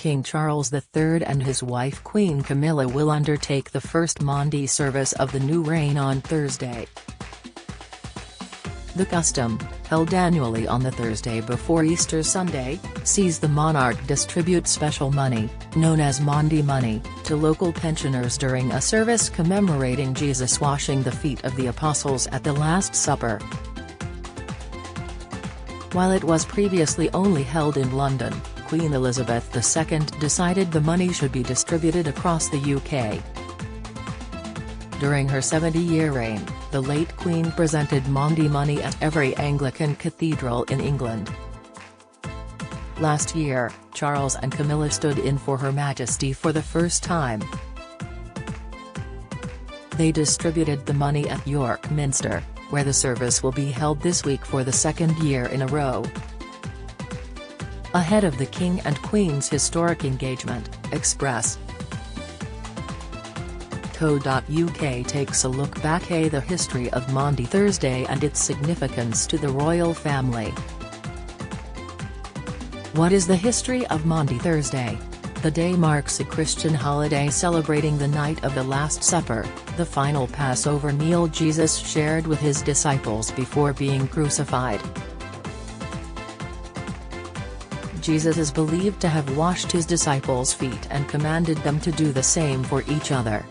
King Charles III and his wife Queen Camilla will undertake the first Maundy service of the new reign on Thursday. The custom, held annually on the Thursday before Easter Sunday, sees the monarch distribute special money, known as Maundy money, to local pensioners during a service commemorating Jesus washing the feet of the apostles at the Last Supper. While it was previously only held in London, Queen Elizabeth II decided the money should be distributed across the UK. During her 70-year reign, the late Queen presented Maundy money at every Anglican cathedral in England. Last year, Charles and Camilla stood in for Her Majesty for the first time. They distributed the money at York Minster, where the service will be held this week for the second year in a row. Ahead of the King and Queen's historic engagement, Express. Co.uk takes a look back at the history of Maundy Thursday and its significance to the royal family. What is the history of Maundy Thursday? The day marks a Christian holiday celebrating the night of the Last Supper, the final Passover meal Jesus shared with his disciples before being crucified. Jesus is believed to have washed his disciples' feet and commanded them to do the same for each other.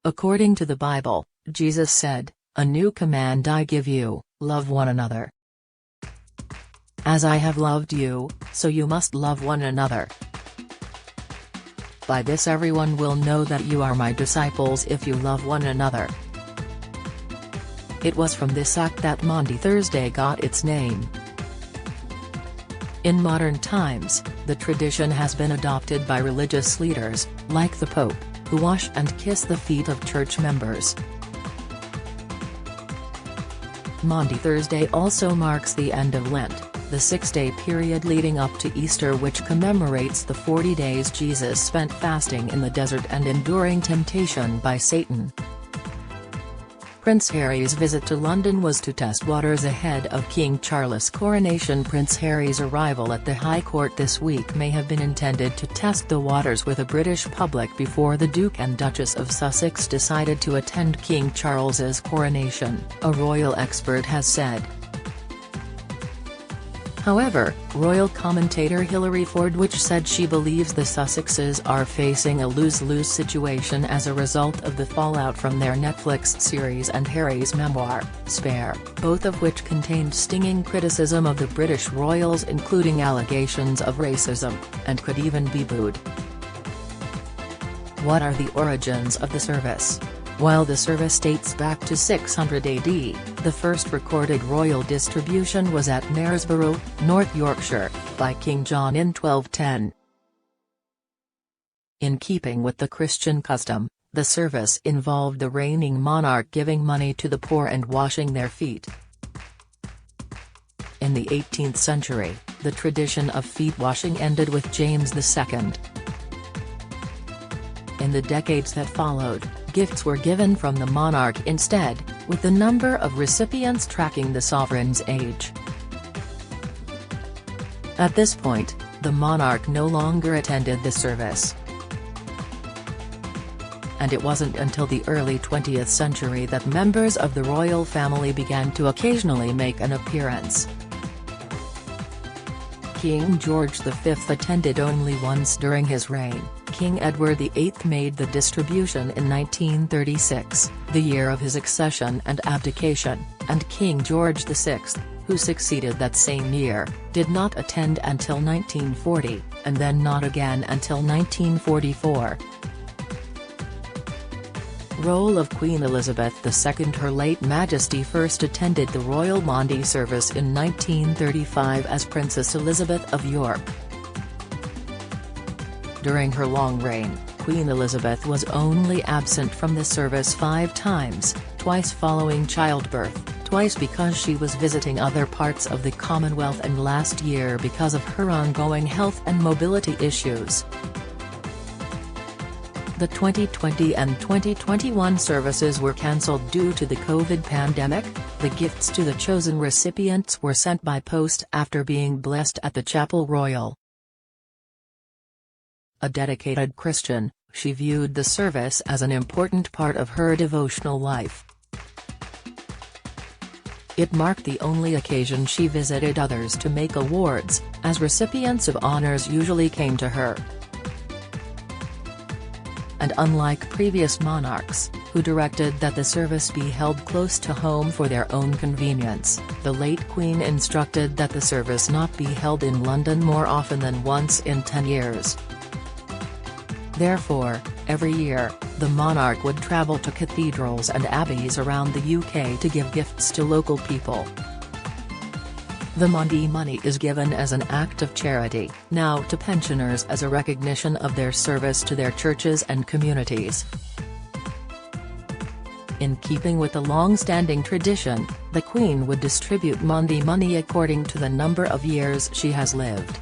According to the Bible, Jesus said, "A new command I give you, love one another. As I have loved you, so you must love one another. By this everyone will know that you are my disciples if you love one another." It was from this act that Maundy Thursday got its name. In modern times, the tradition has been adopted by religious leaders, like the Pope, who wash and kiss the feet of church members. Maundy Thursday also marks the end of Lent, the 6-day period leading up to Easter, which commemorates the 40 days Jesus spent fasting in the desert and enduring temptation by Satan. Prince Harry's visit to London was to test waters ahead of King Charles' coronation. Prince Harry's arrival at the High Court this week may have been intended to test the waters with a British public before the Duke and Duchess of Sussex decided to attend King Charles's coronation, a royal expert has said. However, royal commentator Hilary Fordwich said she believes the Sussexes are facing a lose-lose situation as a result of the fallout from their Netflix series and Harry's memoir, Spare, both of which contained stinging criticism of the British royals, including allegations of racism, and could even be booed. What are the origins of the service? While the service dates back to 600 AD, the first recorded royal distribution was at Knaresborough, North Yorkshire, by King John in 1210. In keeping with the Christian custom, the service involved the reigning monarch giving money to the poor and washing their feet. In the 18th century, the tradition of feet washing ended with James II. In the decades that followed, gifts were given from the monarch instead, with the number of recipients tracking the sovereign's age. At this point, the monarch no longer attended the service. And it wasn't until the early 20th century that members of the royal family began to occasionally make an appearance. King George V attended only once during his reign. King Edward VIII made the distribution in 1936, the year of his accession and abdication, and King George VI, who succeeded that same year, did not attend until 1940, and then not again until 1944. Role of Queen Elizabeth II. Her late Majesty first attended the Royal Maundy service in 1935 as Princess Elizabeth of York. During her long reign, Queen Elizabeth was only absent from the service 5 times, twice following childbirth, twice because she was visiting other parts of the Commonwealth, and last year because of her ongoing health and mobility issues. The 2020 and 2021 services were cancelled due to the COVID pandemic. The gifts to the chosen recipients were sent by post after being blessed at the Chapel Royal. A dedicated Christian, she viewed the service as an important part of her devotional life. It marked the only occasion she visited others to make awards, as recipients of honors usually came to her. And unlike previous monarchs, who directed that the service be held close to home for their own convenience, the late Queen instructed that the service not be held in London more often than once in 10 years. Therefore, every year, the monarch would travel to cathedrals and abbeys around the UK to give gifts to local people. The Maundy money is given as an act of charity, now to pensioners as a recognition of their service to their churches and communities. In keeping with the long-standing tradition, the Queen would distribute Maundy money according to the number of years she has lived.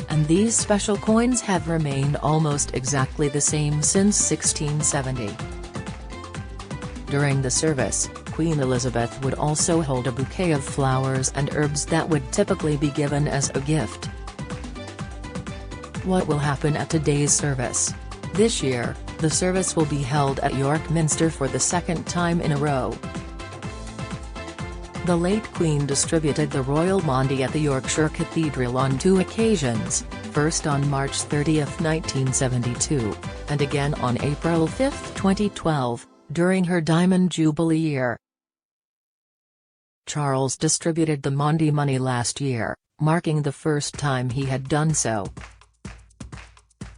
And these special coins have remained almost exactly the same since 1670. During the service, Queen Elizabeth would also hold a bouquet of flowers and herbs that would typically be given as a gift. What will happen at today's service? This year, the service will be held at York Minster for the second time in a row. The late Queen distributed the royal Maundy at the Yorkshire Cathedral on 2 occasions, first on March 30, 1972, and again on April 5, 2012, during her Diamond Jubilee year. Charles distributed the Maundy money last year, marking the first time he had done so.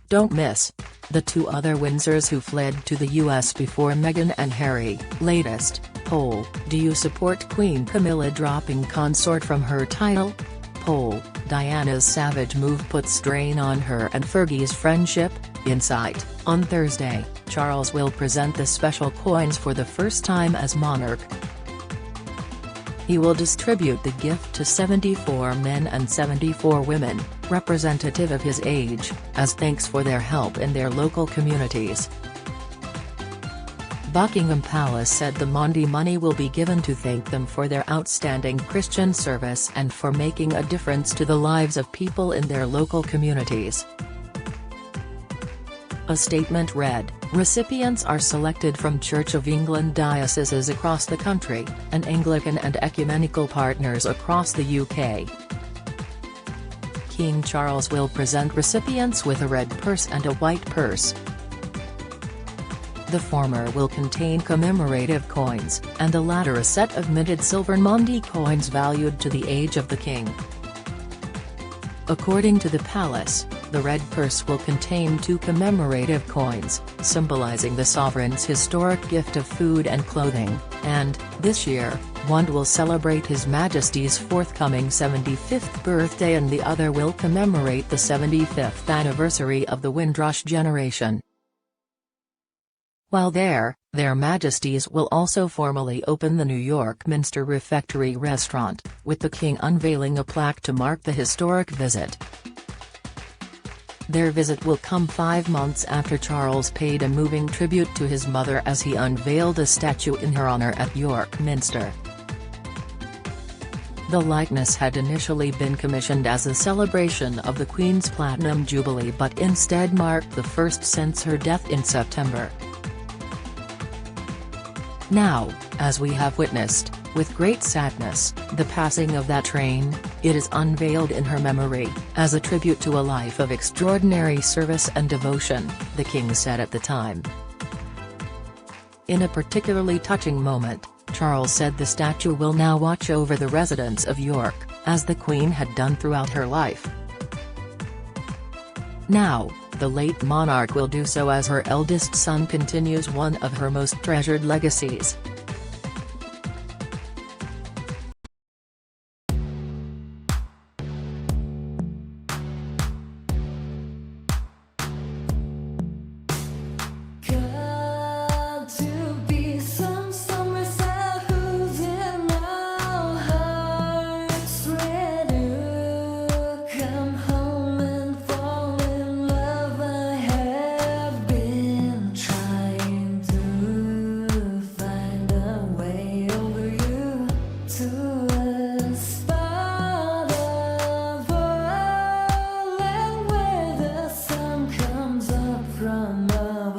Don't miss the 2 other Windsors who fled to the US before Meghan and Harry. Latest poll: do you support Queen Camilla dropping consort from her title? Poll: Diana's savage move puts strain on her and Fergie's friendship. Insight: on Thursday, Charles will present the special coins for the first time as monarch. He will distribute the gift to 74 men and 74 women, representative of his age, as thanks for their help in their local communities. Buckingham Palace said the Maundy money will be given to thank them for their outstanding Christian service and for making a difference to the lives of people in their local communities. A statement read, "Recipients are selected from Church of England dioceses across the country, and Anglican and ecumenical partners across the UK. King Charles will present recipients with a red purse and a white purse. The former will contain commemorative coins, and the latter a set of minted silver Maundy coins valued to the age of the king." According to the palace, the red purse will contain 2 commemorative coins, symbolizing the sovereign's historic gift of food and clothing, and, this year, one will celebrate His Majesty's forthcoming 75th birthday and the other will commemorate the 75th anniversary of the Windrush generation. While there, Their Majesties will also formally open the New York Minster Refectory restaurant, with the King unveiling a plaque to mark the historic visit. Their visit will come 5 months after Charles paid a moving tribute to his mother as he unveiled a statue in her honor at York Minster. The likeness had initially been commissioned as a celebration of the Queen's Platinum Jubilee but instead marked the first since her death in September. Now, as we have witnessed, with great sadness, the passing of that train, it is unveiled in her memory, as a tribute to a life of extraordinary service and devotion, the King said at the time. In a particularly touching moment, Charles said the statue will now watch over the residents of York, as the Queen had done throughout her life. Now, the late monarch will do so as her eldest son continues one of her most treasured legacies. Find love